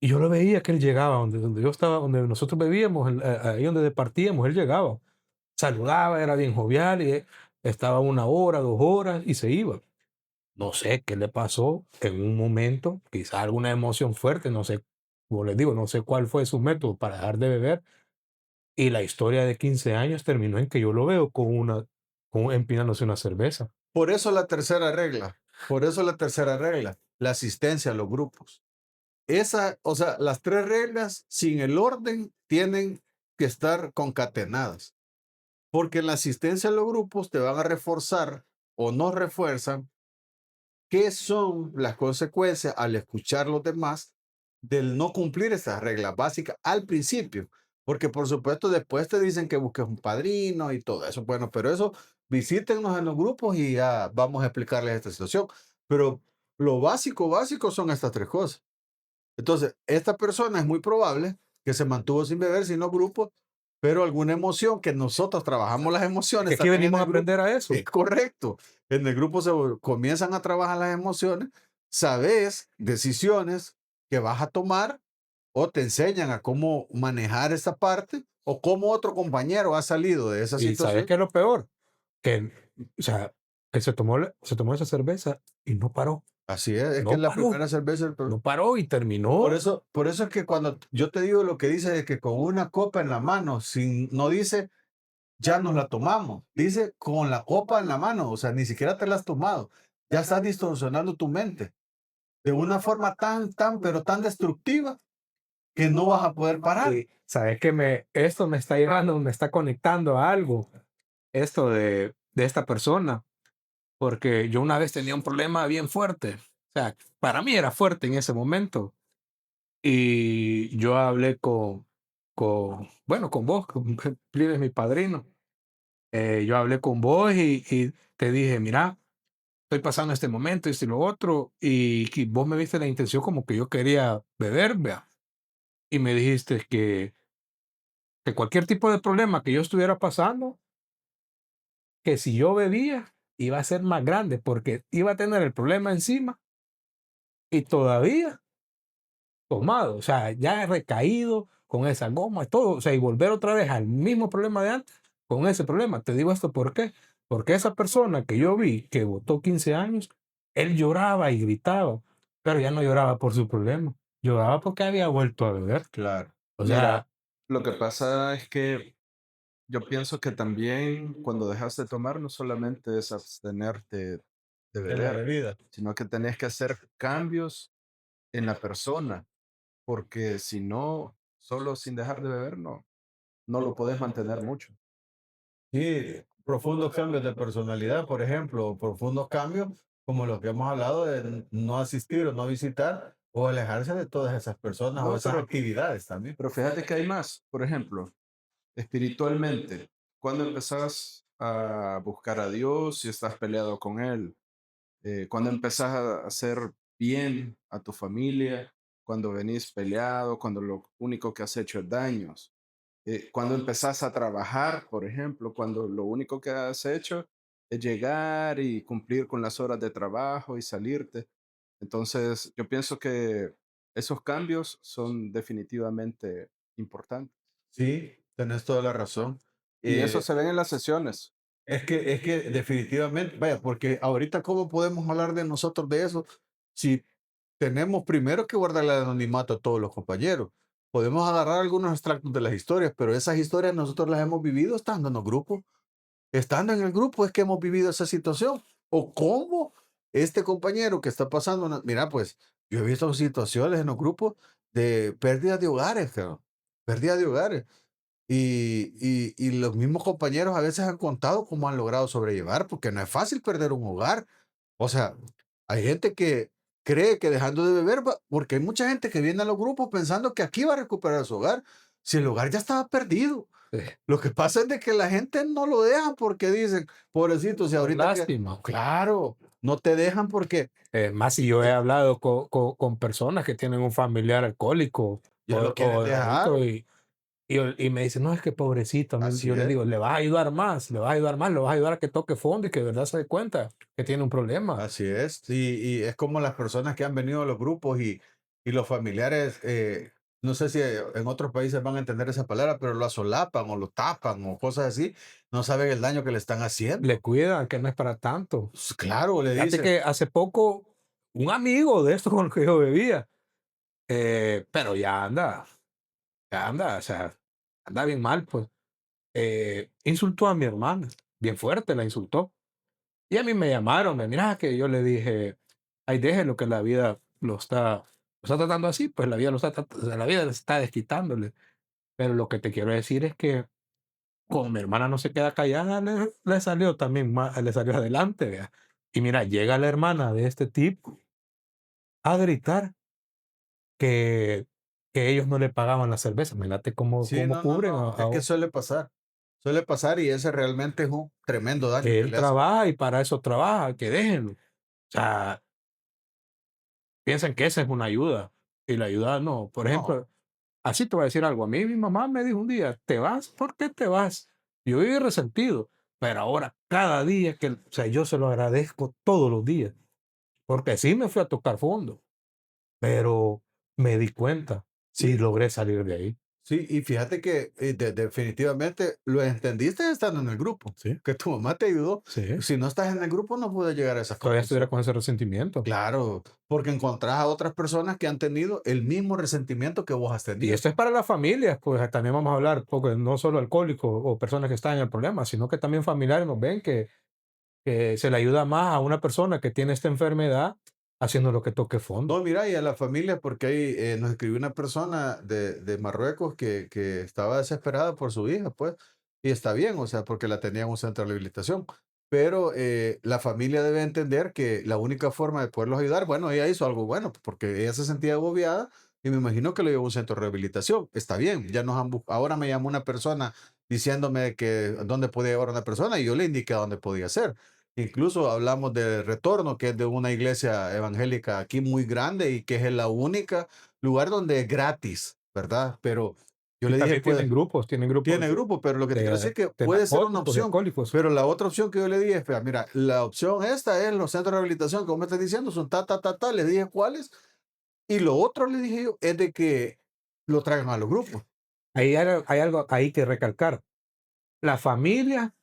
Y yo lo veía que él llegaba donde yo estaba, donde nosotros bebíamos, ahí donde departíamos, él llegaba, saludaba, era bien jovial, y estaba 1 hora, 2 horas y se iba. No sé qué le pasó en un momento, quizá alguna emoción fuerte, no sé, como les digo, no sé cuál fue su método para dejar de beber. Y la historia de 15 años terminó en que yo lo veo empinándose una cerveza. Por eso la tercera regla, por eso la tercera regla, la asistencia a los grupos. O sea, las tres reglas sin el orden tienen que estar concatenadas, porque en la asistencia a los grupos te van a reforzar o no refuerzan qué son las consecuencias al escuchar los demás del no cumplir esas reglas básicas al principio. Porque por supuesto después te dicen que busques un padrino y todo eso. Bueno, pero eso visítenos en los grupos y ya vamos a explicarles esta situación. Pero lo básico, básico son estas tres cosas. Entonces, esta persona es muy probable que se mantuvo sin beber, sin los grupos, pero alguna emoción que nosotros trabajamos las Es que emociones aquí también en venimos a el grupo. aprender a Es eso. correcto. En el grupo se comienzan a trabajar las emociones, sabes decisiones que vas a tomar o te enseñan a cómo manejar esa parte o cómo otro compañero ha salido de esa Y ¿sabes situación. qué es lo peor? Que, o sea, él se tomó esa cerveza y no paró. Así es que No la paró, primera cerveza, no paró y terminó. por eso es que cuando yo te digo lo que dice de que con una copa en la mano, sin, no dice ya nos la tomamos, dice con la copa en la mano, o sea, ni siquiera te la has tomado, ya estás distorsionando tu mente de una forma pero tan destructiva que no vas a poder parar. Y sabes que esto me está llevando, me está conectando a algo, esto de esta persona, porque yo una vez tenía un problema bien fuerte. O sea, para mí era fuerte en ese momento. Y yo hablé bueno, con vos, eres mi padrino. Yo hablé con vos y te dije, mira, estoy pasando este momento, esto y lo otro, y vos me viste la intención como que yo quería beber, vea. Y me dijiste que cualquier tipo de problema que yo estuviera pasando, que si yo bebía, iba a ser más grande, porque iba a tener el problema encima y todavía tomado, o sea, ya he recaído con esa goma y todo, o sea, y volver otra vez al mismo problema de antes con ese problema. Te digo esto, ¿por qué? Porque esa persona que yo vi que votó 15 años, él lloraba y gritaba, pero ya no lloraba por su problema, lloraba porque había vuelto a beber. Claro. O Mira, sea, lo que pasa es que yo pienso que también cuando dejas de tomar no solamente es abstenerte de En la beber, bebida. sino que tenés que hacer cambios en la persona, porque si no, solo sin dejar de beber no lo podés mantener mucho. Sí, profundos cambios de personalidad, por ejemplo, profundos cambios como los que hemos hablado de no asistir o no visitar o alejarse de todas esas personas o No, esas actividades también. pero fíjate que hay más. Por ejemplo, espiritualmente, cuando empezás a buscar a Dios y estás peleado con Él, cuando empezás a hacer bien a tu familia, cuando venís peleado, cuando lo único que has hecho es daños, cuando empezás a trabajar, por ejemplo, cuando lo único que has hecho es llegar y cumplir con las horas de trabajo y salirte. Entonces, yo pienso que esos cambios son definitivamente importantes. Sí, tenés toda la razón. Y eso Eh, se ven en las sesiones. es que definitivamente, vaya, porque ahorita cómo podemos hablar de nosotros de eso si tenemos primero que guardar el anonimato a todos los compañeros. Podemos agarrar algunos extractos de las historias, pero esas historias nosotros las hemos vivido estando en los grupos. Estando en el grupo es que hemos vivido esa situación. O cómo este compañero que está pasando, mira, pues yo he visto situaciones en los grupos de pérdida de hogares, cabrón, pérdida de hogares. Y los mismos compañeros a veces han contado cómo han logrado sobrellevar, porque no es fácil perder un hogar. O sea, hay gente que cree que dejando de beber, porque hay mucha gente que viene a los grupos pensando que aquí va a recuperar su hogar, si el hogar ya estaba perdido. Lo que pasa es de que la gente no lo deja porque dicen, pobrecito, si por ahorita que, lástima. claro, no te dejan porque Más si yo he hablado con personas que tienen un familiar alcohólico ya lo quieren o dejar. drogadicto y me dicen, no, es que pobrecito. Así Yo le es. digo, le vas a ayudar más, le vas a ayudar más, le vas a ayudar a que toque fondo y que de verdad se dé cuenta que tiene un problema. Así es. Y es como las personas que han venido a los grupos y los familiares, no sé si en otros países van a entender esa palabra, pero lo asolapan o lo tapan o cosas así, no saben el daño que le están Le haciendo. cuidan, que no es para tanto. Pues, claro, le Fíjate dicen, que hace poco un amigo de estos con los que yo bebía, pero ya anda, o sea, anda bien mal, pues. Insultó a mi hermana, bien fuerte la insultó. Y a mí me llamaron, mira que yo le dije, ay, déjelo que la vida lo está tratando así, pues la vida o sea, la vida está desquitándole. Pero lo que te quiero decir es que como mi hermana no se queda callada, le salió también, le salió adelante, vea. Y mira, llega la hermana de este tipo a gritar que, que ellos no le pagaban la cerveza. Imagínate sí, cómo no, no, cubren no, es que suele pasar y ese realmente es un tremendo daño que él le hacen. trabaja y para eso trabaja, que déjenlo. O sea, piensan que esa es una ayuda y la ayuda no. Por No, ejemplo, así te voy a decir algo. A mí mi mamá me dijo un día, ¿te vas? ¿Por qué te vas? Yo viví resentido, pero ahora cada día que, o sea, yo se lo agradezco todos los días, porque sí me fui a tocar fondo, pero me di cuenta, sí logré salir de ahí. Sí, y fíjate que definitivamente lo entendiste estando en el grupo, Sí, que tu mamá te ayudó. sí. Si no estás en el grupo, no puedes llegar a esas Todavía estuviera conclusiones. con ese resentimiento. Claro, porque encontrás a otras personas que han tenido el mismo resentimiento que vos has Y tenido. esto es para las familias, pues también vamos a hablar, porque no solo alcohólicos o personas que están en el problema, sino que también familiares nos ven que se le ayuda más a una persona que tiene esta enfermedad haciendo lo que toque fondo. No, mira, y a la familia, porque ahí nos escribió una persona de Marruecos que estaba desesperada por su hija, pues, y está bien, o sea, porque la tenía en un centro de rehabilitación. Pero la familia debe entender que la única forma de poderlos ayudar, bueno, ella hizo algo bueno, porque ella se sentía agobiada y me imagino que lo llevó a un centro de rehabilitación. Está bien, ya nos han ahora me llamó una persona diciéndome que dónde podía llevar a una persona y yo le indiqué a dónde podía ser. Incluso hablamos de Retorno, que es de una iglesia evangélica aquí muy grande y que es la única lugar donde es gratis, ¿verdad? Pero yo Y le dije, también pues, tienen grupos tiene grupo, pero lo que te quiero decir es que de puede ser una narcóticos y opción. alcohólicos. Pero la otra opción que yo le dije, espera, mira, la opción esta es los centros de rehabilitación, como me estás diciendo, son ta, le dije cuáles. Y lo otro le dije yo es de que lo traigan a los grupos. Hay algo ahí que recalcar. La familia,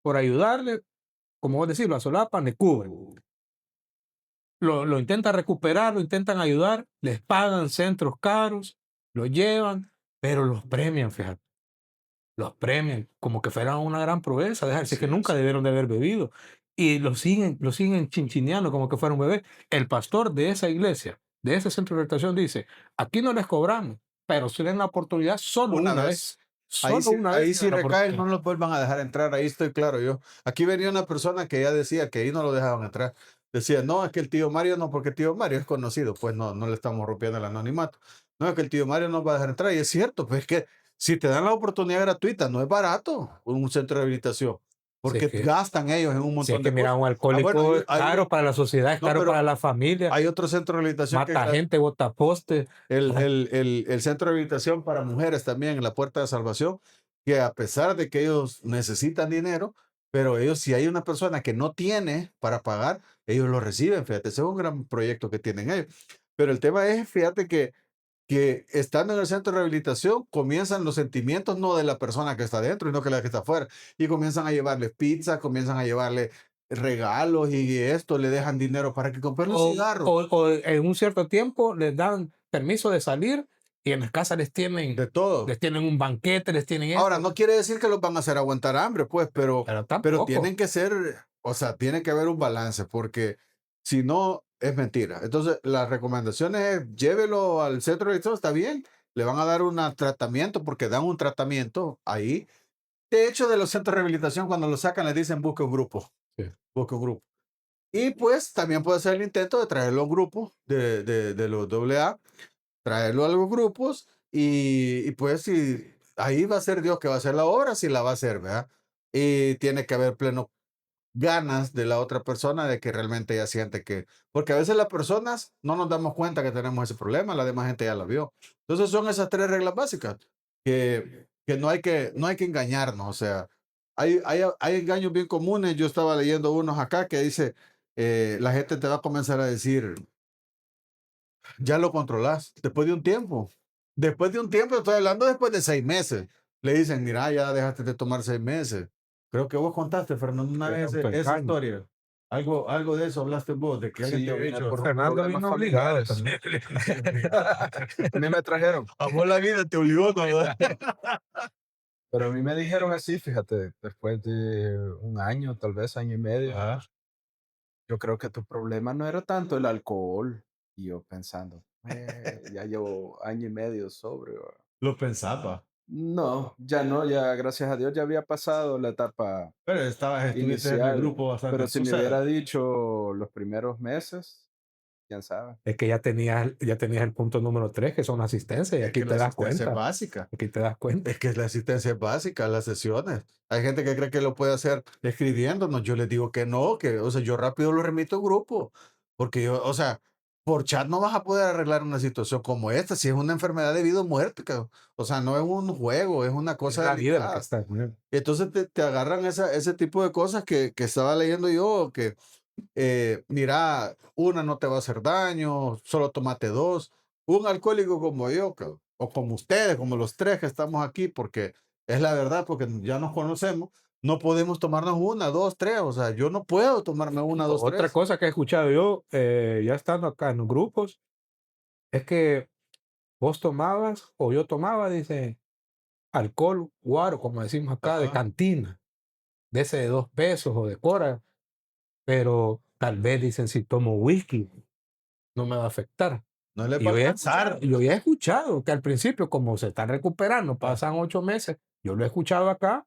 por ayudarle, como vos decís, lo asolapan, le cubren. Lo intentan recuperar, lo intentan ayudar, les pagan centros caros, lo llevan, pero los premian, fíjate. Los premian como que fuera una gran proeza, dejarse que Sí, nunca sí. debieron de haber bebido. Y lo siguen chinchineando como que fuera un bebé. El pastor de esa iglesia, de ese centro de rehabilitación, dice: aquí no les cobramos, pero si den la oportunidad solo Una una vez. vez. Solo una vez Ahí tienen sí la recaen, no oportunidad. los vuelvan a dejar entrar, ahí estoy claro yo. Aquí venía una persona que ya decía que ahí no lo dejaban entrar. Decía, no, es que el tío Mario no, porque el tío Mario es conocido, pues no, no le estamos rompiendo el anonimato. No, es que el tío Mario no va a dejar entrar. Y es cierto, pues es que si te dan la oportunidad gratuita, no es barato un centro de rehabilitación, Si es porque que, gastan ellos en un si es montón que de mira, cosas. un Ah, bueno, alcohólico es caro para la sociedad, es no, caro para pero la familia, hay otro centro de rehabilitación que es mata gente, bota poste. el centro de rehabilitación para mujeres también en la Puerta de Salvación, que a pesar de que ellos necesitan dinero, pero ellos, si hay una persona que no tiene para pagar, ellos lo reciben, fíjate, ese es un gran proyecto que tienen ellos. Pero el tema es, fíjate que estando en el centro de rehabilitación comienzan los sentimientos no de la persona que está dentro, sino que la que está afuera, y comienzan a llevarle pizza, comienzan a llevarle regalos y esto, le dejan dinero para que compre los cigarros, O en un cierto tiempo les dan permiso de salir y en las casas de todo. les tienen un banquete, les tienen Ahora, esto, no quiere decir que los van a hacer aguantar hambre, pues, pero pero tampoco. tienen que ser, o sea, tiene que haber un balance, porque si no, es mentira. Entonces, las recomendaciones es llévelo al centro de rehabilitación, está bien, le van a dar un tratamiento, porque dan un tratamiento ahí. De hecho, de los centros de rehabilitación, cuando lo sacan, les dicen busque un grupo, Sí. busque un grupo. Y pues también puede ser el intento de traerlo a un grupo de los AA, traerlo a los grupos y pues si ahí va a ser Dios que va a hacer la obra, si la va a hacer, ¿verdad? Y tiene que haber pleno ganas de la otra persona de que realmente ella siente que, porque a veces las personas no nos damos cuenta que tenemos ese problema, la demás gente ya lo vio. Entonces son esas tres reglas básicas que no hay que engañarnos, o sea, hay engaños bien comunes. Yo estaba leyendo unos acá que dice, la gente te va a comenzar a decir, ya lo controlas después de un tiempo. Después de un tiempo, estoy hablando después de 6 meses. Le dicen, mira, ya dejaste de tomar 6 meses. Creo que vos contaste, Fernando, una De vez esa autoengaño. historia. Algo de eso hablaste vos, de que alguien Sí, te yo había vine dicho. por Fernando problemas vino obligado familiares. también. A mí me trajeron, A vos la vida te obligó, ¿no? pero a mí me dijeron así, fíjate, después de un año, tal vez año y medio, Ah, yo creo que tu problema no era tanto el alcohol. Y yo pensando, ya llevo año y medio sobrio. lo pensaba. No, ya no, ya gracias a Dios ya había pasado la etapa Pero estuviste en el inicial, grupo bastante. pero si O me sea, hubiera dicho los primeros meses, quién sabe. Es que ya tenías el punto número 3, que son asistencia, y es aquí que la te das asistencia es cuenta. básica. Aquí te das cuenta. Es que la asistencia es básica, las sesiones. Hay gente que cree que lo puede hacer escribiéndonos. Yo les digo que no, que, o sea, yo rápido lo remito a grupo. Porque yo, o sea, por chat no vas a poder arreglar una situación como esta. Si es una enfermedad de vida o muerte, cabrón. O sea, no es un juego, es una Es cosa la vida la que delicada. está. Entonces te agarran ese tipo de cosas que estaba leyendo yo, que mira, una no te va a hacer daño, solo tomate dos. Un alcohólico como yo, cabrón, o como ustedes, como los tres que estamos aquí, porque es la verdad, porque ya nos conocemos, no podemos tomarnos una, dos, tres. O sea, yo no puedo tomarme una, dos, Otra tres. cosa que he escuchado yo, ya estando acá en los grupos, es que vos tomabas o yo tomaba, dice, alcohol, guaro, como decimos acá, de Ajá. cantina, de ese de 2 pesos o de cora, pero tal vez dicen si tomo whisky no me va a afectar. No le Y va a alcanzar. yo ya he escuchado que al principio, como se están recuperando, pasan 8 meses, yo lo he escuchado acá,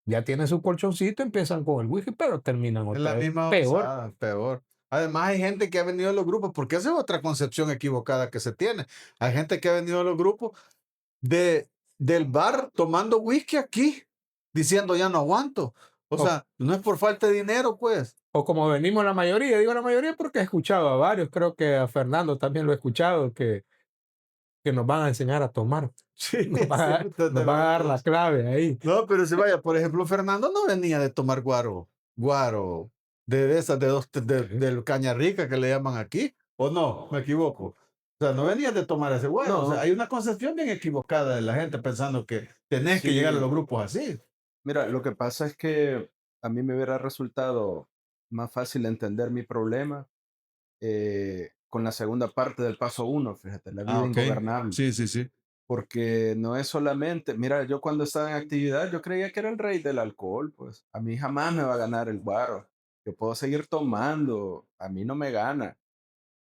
ya tienen su colchoncito, empiezan con el whisky, pero terminan Es otra la vez misma peor. osada, peor. Además, hay gente que ha venido a los grupos, porque esa es otra concepción equivocada que se tiene. Hay gente que ha venido a los grupos de, del bar tomando whisky aquí, diciendo ya no aguanto. O O, sea, no es por falta de dinero, pues. o como venimos la mayoría, digo la mayoría porque he escuchado a varios, creo que a Fernando también lo he escuchado, que nos van a enseñar a tomar, Sí, nos van a dar la clave ahí. no, pero si vaya, por ejemplo, Fernando no venía de tomar guaro, de esas de dos, Sí. del caña rica que le llaman aquí, ¿o no? Me equivoco. O sea, no venía de tomar ese guaro. O sea, No, hay una concepción bien equivocada de la gente pensando que tenés que llegar a sí. los grupos así. Mira, lo que pasa es que a mí me hubiera resultado más fácil entender mi problema con la segunda parte del paso uno, fíjate, la Ah, vida ok. ingobernable. Sí, sí, sí. Porque no es solamente, mira, yo cuando estaba en actividad, yo creía que era el rey del alcohol, pues a mí jamás me va a ganar el guaro. Yo puedo seguir tomando, a mí no me gana,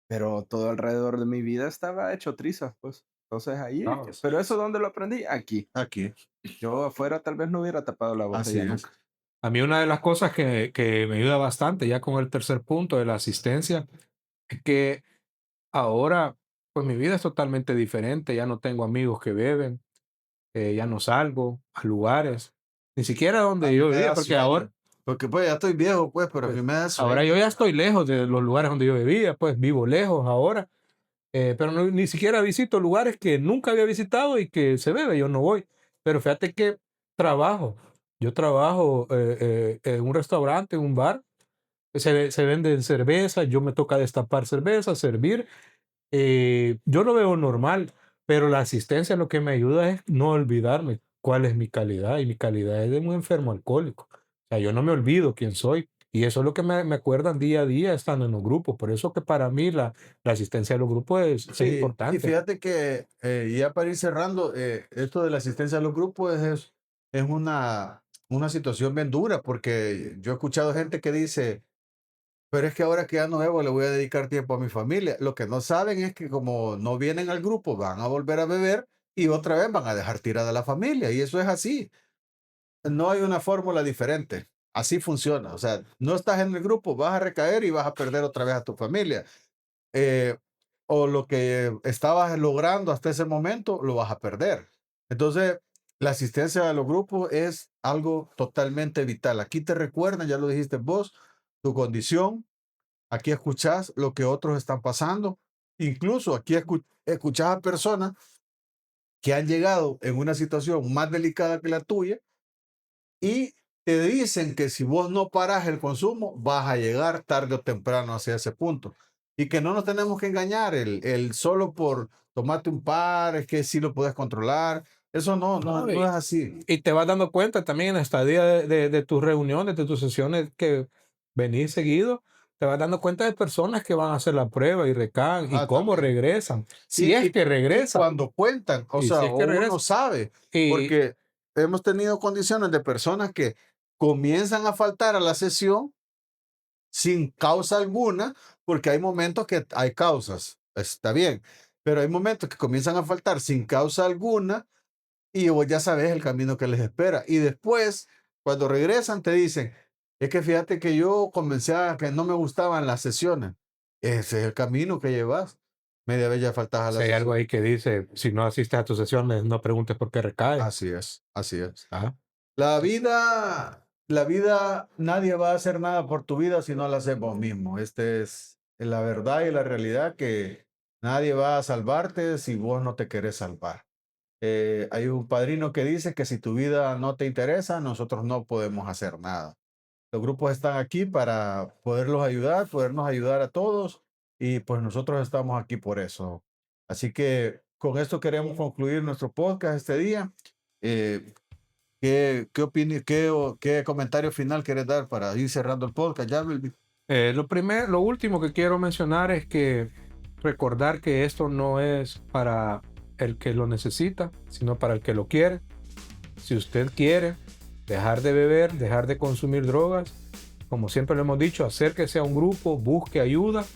pero todo alrededor de mi vida estaba hecho trizas, pues. Entonces ahí es que, Vamos. pero eso ¿dónde lo aprendí? Aquí. Aquí. Yo afuera tal vez no hubiera tapado la Así botella es. nunca. A mí una de las cosas que me ayuda bastante, ya con el tercer punto de la asistencia, es que ahora, pues mi vida es totalmente diferente, ya no tengo amigos que beben, ya no salgo a lugares, ni siquiera A donde mí yo me vivía, da porque ahora, sueño. Porque pues ya estoy viejo, pues, pero a mí pues, me da ahora yo sueño. ya estoy lejos de los lugares donde yo vivía, pues vivo lejos ahora, pero ni siquiera visito lugares que nunca había visitado y que se bebe, yo no voy. Pero fíjate que trabajo, yo trabajo en un restaurante, en un bar, se venden cervezas, yo me toca destapar cerveza, servir. Yo lo veo normal, pero la asistencia lo que me ayuda es no olvidarme cuál es mi calidad, y mi calidad es de un enfermo alcohólico. O sea, yo no me olvido quién soy, y eso es lo que me acuerdan día a día estando en los grupos. Por eso que para mí la asistencia a los grupos es Sí, y importante. fíjate que ya para ir cerrando, esto de la asistencia a los grupos es una situación bien dura, porque yo he escuchado gente que dice, pero es que ahora que ya no bebo, le voy a dedicar tiempo a mi familia. Lo que no saben es que como no vienen al grupo, van a volver a beber y otra vez van a dejar tirada a la familia. Y eso es así. No hay una fórmula diferente. Así funciona. O sea, no estás en el grupo, vas a recaer y vas a perder otra vez a tu familia. eh, o lo que estabas logrando hasta ese momento, lo vas a perder. Entonces, la asistencia a los grupos es algo totalmente vital. Aquí te recuerdan, ya lo dijiste vos, tu condición. Aquí escuchás lo que otros están pasando. Incluso aquí escuchás a personas que han llegado en una situación más delicada que la tuya y te dicen que si vos no paras el consumo, vas a llegar tarde o temprano hacia ese punto. Y que no nos tenemos que engañar, el solo por tomarte un par, es que sí lo puedes controlar. Eso No, no es así. y te vas dando cuenta también en la estadía de tus reuniones, de tus sesiones que venís seguido, te vas dando cuenta de personas que van a hacer la prueba y recaen y Ah, cómo también. regresan, si Y, es y, que y regresan, cuando cuentan, o y sea, si es o que uno regresan. sabe, Y, porque hemos tenido condiciones de personas que comienzan a faltar a la sesión sin causa alguna, porque hay momentos que hay causas, está bien, pero hay momentos que comienzan a faltar sin causa alguna y vos ya sabes el camino que les espera. Y después, cuando regresan, te dicen, es que fíjate que yo comencé a que no me gustaban las sesiones. Ese es el camino que llevas. Media vez ya faltas a si la hay algo sesión. ahí que dice, si no asistes a tus sesiones, no preguntes por qué recaes. Así es, así es. Ah, La vida, nadie va a hacer nada por tu vida si no la haces vos mismo. Esta es la verdad y la realidad que nadie va a salvarte si vos no te querés salvar. Hay un padrino que dice que si tu vida no te interesa, nosotros no podemos hacer nada. Los grupos están aquí para poderlos ayudar, podernos ayudar a todos y pues nosotros estamos aquí por eso. Así que con esto queremos concluir nuestro podcast este día. ¿Qué comentario final quieres dar para ir cerrando el podcast ya, Melvin? Lo último que quiero mencionar es que recordar que esto no es para el que lo necesita, sino para el que lo quiere. Si usted quiere dejar de beber, dejar de consumir drogas, como siempre lo hemos dicho, acérquese a un grupo, busque ayuda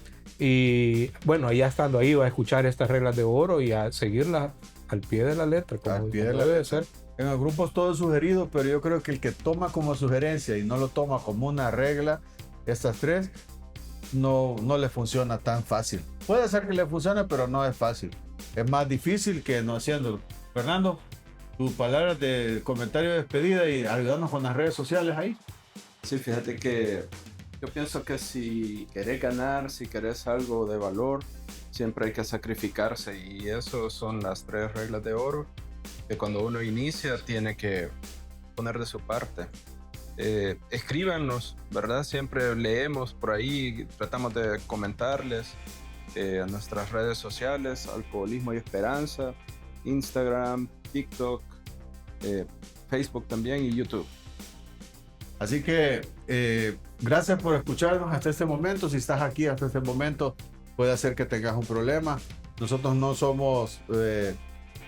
y bueno, ya estando ahí va a escuchar estas reglas de oro y a seguirlas al pie de la letra, como, Al pie de como la debe de letra. ser. En el grupo es todo sugerido, pero yo creo que el que toma como sugerencia y no lo toma como una regla, estas tres, no le funciona tan fácil. Puede ser que le funcione, pero no es fácil. Es más difícil que no haciéndolo. Fernando, tus palabras de comentario de despedida y ayudarnos con las redes sociales ahí. Sí, fíjate que yo pienso que si querés ganar, si querés algo de valor, siempre hay que sacrificarse y eso son las 3 reglas de oro que cuando uno inicia tiene que poner de su parte. Escríbanos, ¿verdad? Siempre leemos por ahí, tratamos de comentarles a nuestras redes sociales, Alcoholismo y Esperanza, Instagram, TikTok, Facebook también y YouTube. Así que gracias por escucharnos hasta este momento. Si estás aquí hasta este momento, puede ser que tengas un problema. Nosotros no somos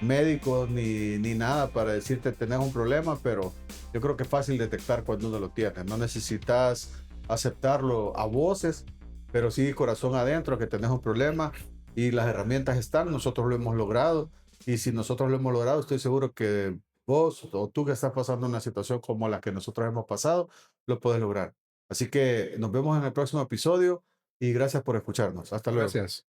médicos ni nada para decirte tenés un problema, pero yo creo que es fácil detectar cuando uno lo tiene. No necesitas aceptarlo a voces, pero sí corazón adentro que tenés un problema y las herramientas están. Nosotros lo hemos logrado y si nosotros lo hemos logrado, estoy seguro que vos o tú que estás pasando una situación como la que nosotros hemos pasado, lo puedes lograr. Así que nos vemos en el próximo episodio y gracias por escucharnos. Hasta luego. Gracias.